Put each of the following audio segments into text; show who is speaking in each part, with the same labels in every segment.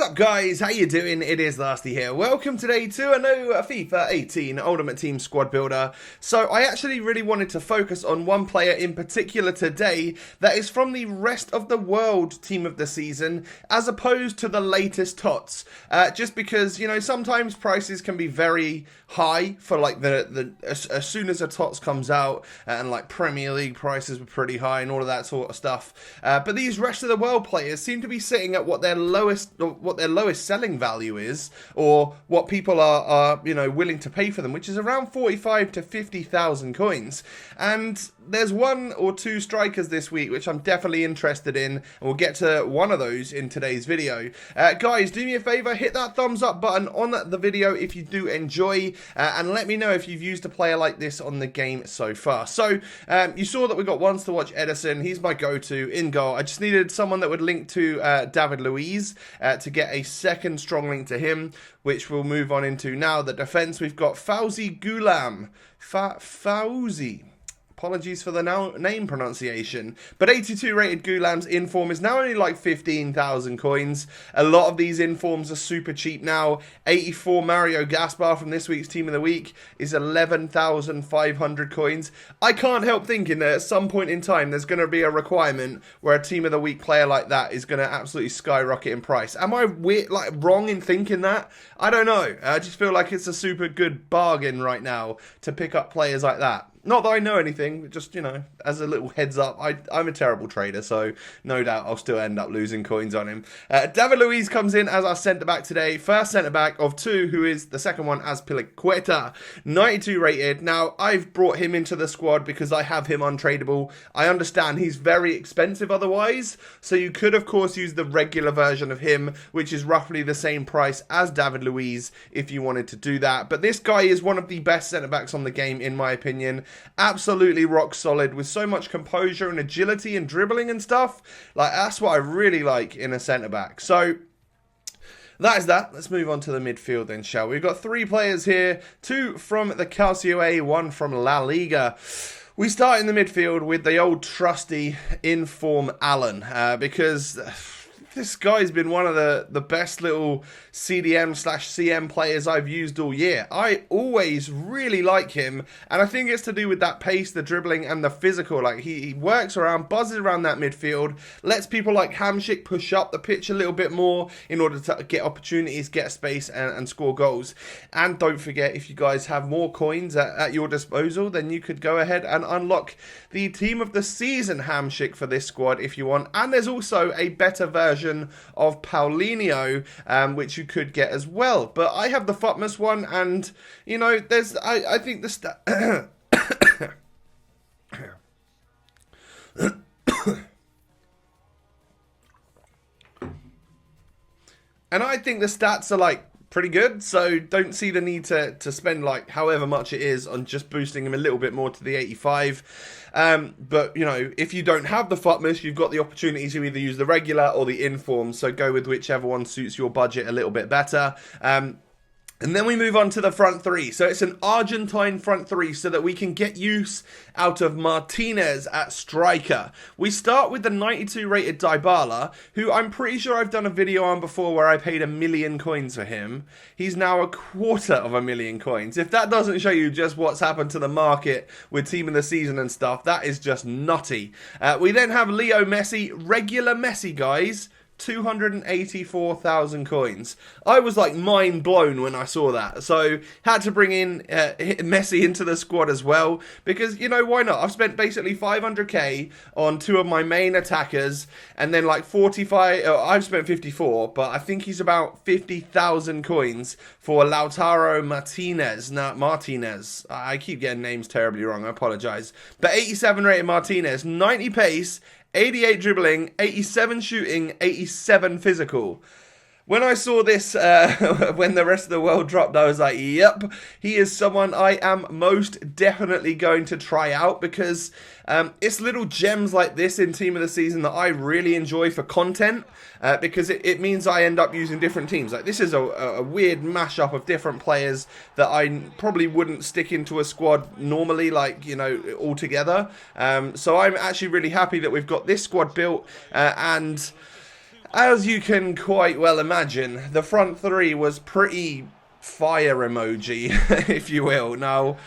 Speaker 1: up, guys? How you doing? It is Lasty here. Welcome today to a new FIFA 18 Ultimate Team Squad Builder. So I actually really wanted to focus on one player in particular today that is from the rest of the world team of the season, as opposed to the latest TOTS. Just because, you know, sometimes prices can be very high for like as soon as a TOTS comes out, and like Premier League prices were pretty high and all of that sort of stuff. But these rest of the world players seem to be sitting at what their lowest selling value is, or what people are you know, willing to pay for them, which is around 45 to 50,000 coins. And there's one or two strikers this week which I'm definitely interested in, and we'll get to one of those in today's video. Guys, do me a favor, hit that thumbs up button on the video if you do enjoy, and let me know if you've used a player like this on the game so far. So you saw that we got Once to Watch Edison. He's my go-to in goal. I just needed someone that would link to David Luiz to get a second strong link to him, which we'll move on into now. The defense, we've got Fauzi Gulam. Fauzi. Apologies for the name pronunciation. But 82 rated Gulam's inform is now only like 15,000 coins. A lot of these informs are super cheap now. 84 Mario Gaspar from this week's Team of the Week is 11,500 coins. I can't help thinking that at some point in time there's going to be a requirement where a Team of the Week player like that is going to absolutely skyrocket in price. Am I wrong in thinking that? I don't know. I just feel like it's a super good bargain right now to pick up players like that. Not that I know anything, just, you know, as a little heads up, I'm a terrible trader, so no doubt I'll still end up losing coins on him. David Luiz comes in as our centre-back today. First centre-back of two, who is the second one as Piliqueta. 92 rated. Now, I've brought him into the squad because I have him untradeable. I understand he's very expensive otherwise, so you could, of course, use the regular version of him, which is roughly the same price as David Luiz if you wanted to do that. But this guy is one of the best centre-backs on the game, in my opinion. Absolutely rock solid, with so much composure and agility and dribbling and stuff. Like, that's what I really like in a centre-back. So that is that. Let's move on to the midfield then, shall we? We've got three players here, two from the Calcio A, one from La Liga. We start in the midfield with the old trusty inform Allen, because this guy's been one of the best little CDM/CM players I've used all year. I always really like him, and I think it's to do with that pace, the dribbling, and the physical. Like, he works around, buzzes around that midfield, lets people like Hamsik push up the pitch a little bit more in order to get opportunities, get space, and score goals. And don't forget, if you guys have more coins at your disposal, then you could go ahead and unlock the Team of the Season Hamsik for this squad if you want. And there's also a better version of Paulinho, which you could get as well. But I have the FUTWIZ one, and, you know, there's, I think the and I think the stats are like pretty good, so don't see the need to spend like however much it is on just boosting him a little bit more to the 85. But, you know, if you don't have the FUTWIZ, you've got the opportunity to either use the regular or the inform, so go with whichever one suits your budget a little bit better. And then we move on to the front three. So it's an Argentine front three so that we can get use out of Martinez at striker. We start with the 92 rated DYBALA, who I'm pretty sure I've done a video on before where I paid 1 million coins for him. He's now 250,000 coins. If that doesn't show you just what's happened to the market with Team of the Season and stuff, that is just nutty. We then have Leo Messi, regular Messi, guys. 284,000 coins. I was like mind blown when I saw that, so had to bring in Messi into the squad as well, because, you know, why not? I've spent basically 500k on two of my main attackers, and then like 45, I've spent 54, but I think he's about 50,000 coins for Lautaro Martinez. Not Martinez. I keep getting names terribly wrong, I apologize. But 87 rated Martinez, 90 pace, 88 dribbling, 87 shooting, 87 physical. When I saw this, when the rest of the world dropped, I was like, yep, he is someone I am most definitely going to try out, because it's little gems like this in Team of the Season that I really enjoy for content, because it means I end up using different teams. Like, this is a weird mashup of different players that I probably wouldn't stick into a squad normally, like, you know, all together. So I'm actually really happy that we've got this squad built, and As you can quite well imagine, the front three was pretty fire emoji, if you will. Now,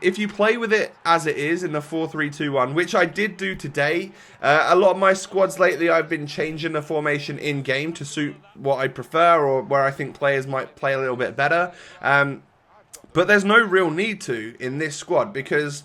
Speaker 1: if you play with it as it is in the 4-3-2-1, which I did do today, a lot of my squads lately I've been changing the formation in-game to suit what I prefer or where I think players might play a little bit better. But there's no real need to in this squad because,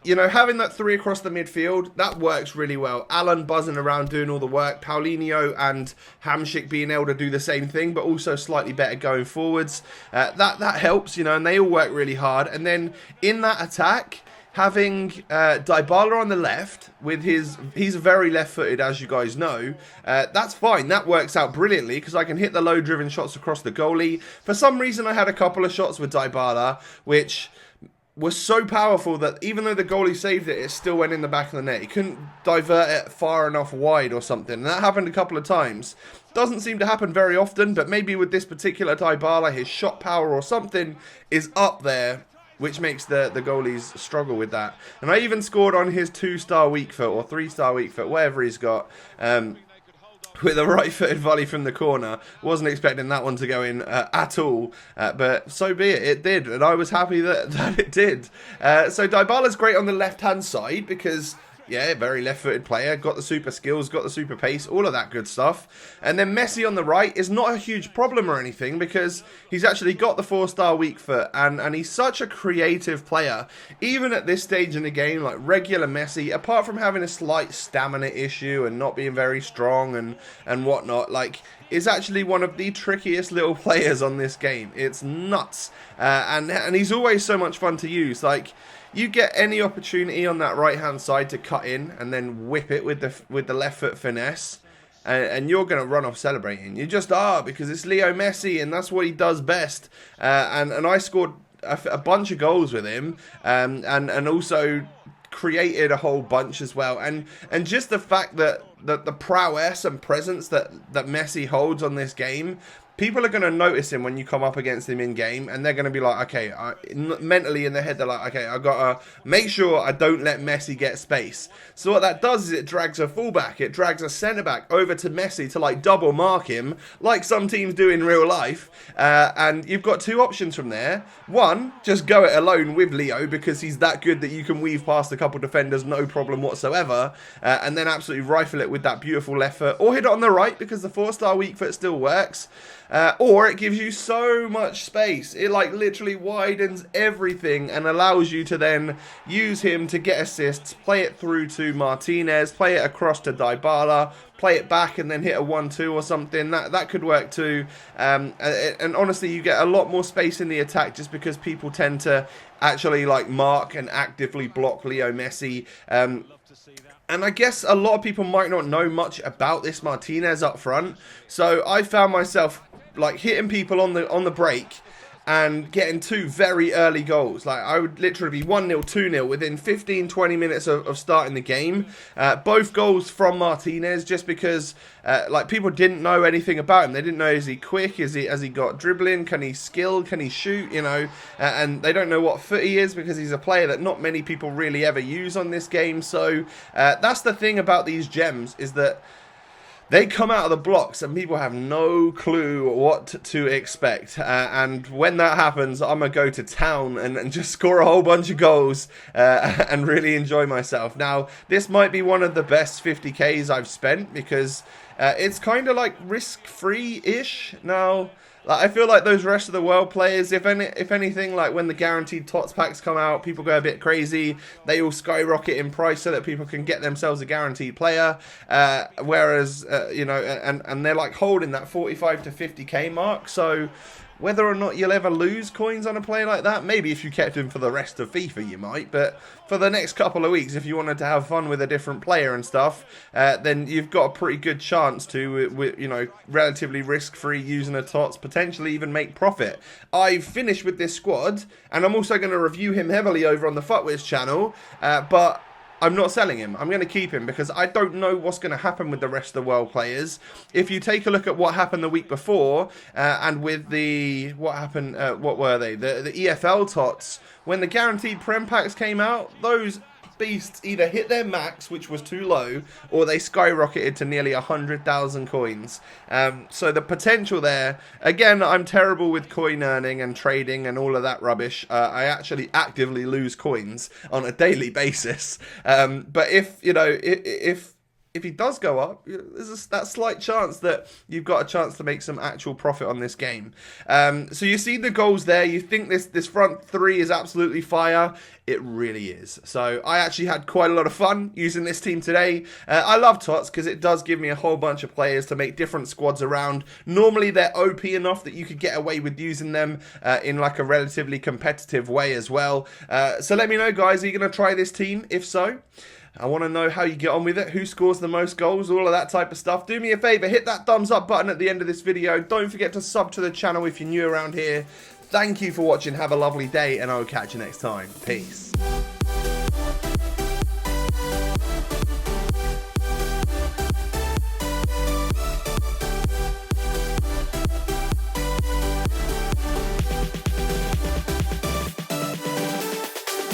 Speaker 1: you know, having that three across the midfield, that works really well. Alan buzzing around doing all the work. Paulinho and Hamsik being able to do the same thing, but also slightly better going forwards. That helps, you know, and they all work really hard. And then in that attack, having DYBALA on the left, with he's very left-footed, as you guys know, that's fine. That works out brilliantly because I can hit the low-driven shots across the goalie. For some reason, I had a couple of shots with DYBALA, which was so powerful that even though the goalie saved it, it still went in the back of the net. He couldn't divert it far enough wide or something. And that happened a couple of times. Doesn't seem to happen very often, but maybe with this particular DYBALA, his shot power or something is up there, which makes the goalies struggle with that. And I even scored on his 2-star weak foot or 3-star weak foot, whatever he's got, with a right-footed volley from the corner. Wasn't expecting that one to go in at all, but so be it. It did, and I was happy that it did. So DYBALA's great on the left-hand side because, yeah, very left-footed player, got the super skills, got the super pace, all of that good stuff. And then Messi on the right is not a huge problem or anything because he's actually got the 4-star weak foot and he's such a creative player. Even at this stage in the game, like regular Messi, apart from having a slight stamina issue and not being very strong and whatnot, like, is actually one of the trickiest little players on this game. It's nuts. And he's always so much fun to use. Like, you get any opportunity on that right-hand side to cut in and then whip it with the left foot finesse, and you're going to run off celebrating. You just are, because it's Leo Messi, and that's what he does best. And I scored a bunch of goals with him, and also created a whole bunch as well. And just the fact that the prowess and presence that Messi holds on this game, people are going to notice him when you come up against him in game, and they're going to be like, okay, mentally in their head, they're like, okay, I've got to make sure I don't let Messi get space. So what that does is it drags a fullback, it drags a centre-back over to Messi to like double mark him, like some teams do in real life, and you've got two options from there. One, just go it alone with Leo, because he's that good that you can weave past a couple defenders, no problem whatsoever, and then absolutely rifle it with that beautiful left foot, or hit it on the right, because the 4-star weak foot still works. Or it gives you so much space. It like literally widens everything and allows you to then use him to get assists, play it through to Martinez, play it across to DYBALA, play it back and then hit a 1-2 or something. That could work too. And honestly, you get a lot more space in the attack just because people tend to actually like mark and actively block Leo Messi. And I guess a lot of people might not know much about this Martinez up front. So I found myself like hitting people on the break and getting two very early goals. Like, I would literally be 1-0, 2-0 within 15-20 minutes of starting the game. Both goals from Martinez, just because like people didn't know anything about him. They didn't know, is he quick? Has he got dribbling? Can he skill? Can he shoot? You know, and they don't know what foot he is because he's a player that not many people really ever use on this game. So that's the thing about these gems, is that they come out of the blocks and people have no clue what to expect. And when that happens, I'm going to go to town and just score a whole bunch of goals and really enjoy myself. Now, this might be one of the best 50Ks I've spent because it's kind of like risk-free-ish. Now, I feel like those rest of the world players, if anything, like when the guaranteed TOTS packs come out, people go a bit crazy. They all skyrocket in price so that people can get themselves a guaranteed player. Whereas, you know, and they're like holding that 45 to 50k mark. So whether or not you'll ever lose coins on a player like that, maybe if you kept him for the rest of FIFA you might, but for the next couple of weeks, if you wanted to have fun with a different player and stuff, then you've got a pretty good chance to, you know, relatively risk-free using a TOTS, potentially even make profit. I've finished with this squad, and I'm also going to review him heavily over on the FUTWIZ channel, but I'm not selling him. I'm going to keep him because I don't know what's going to happen with the rest of the world players. If you take a look at what happened the week before, and with the, what were they? The EFL TOTS, when the guaranteed Prem packs came out, those beasts either hit their max, which was too low, or they skyrocketed to nearly 100,000 coins. So the potential there, again, I'm terrible with coin earning and trading and all of that rubbish. I actually actively lose coins on a daily basis. But if, you know, if he does go up, there's that slight chance that you've got a chance to make some actual profit on this game. So you see the goals there. You think this front three is absolutely fire. It really is. So I actually had quite a lot of fun using this team today. I love TOTS because it does give me a whole bunch of players to make different squads around. Normally they're OP enough that you could get away with using them in like a relatively competitive way as well. So let me know, guys, are you going to try this team? If so, I want to know how you get on with it, who scores the most goals, all of that type of stuff. Do me a favor, hit that thumbs up button at the end of this video. Don't forget to sub to the channel if you're new around here. Thank you for watching, have a lovely day, and I will catch you next time. Peace.